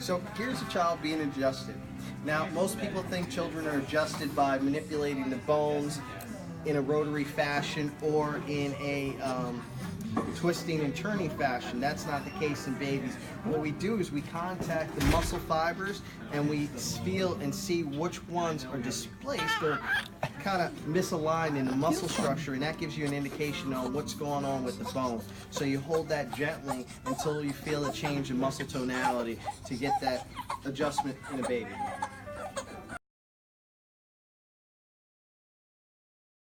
So here's a child being adjusted. Now, most people think children are adjusted by manipulating the bones in a rotary fashion or in a twisting and turning fashion. That's not the case in babies. What we do is we contact the muscle fibers and we feel and see which ones are displaced or kind of misaligned in the muscle structure, and that gives you an indication on what's going on with the bone. So you hold that gently until you feel a change in muscle tonality to get that adjustment in a baby.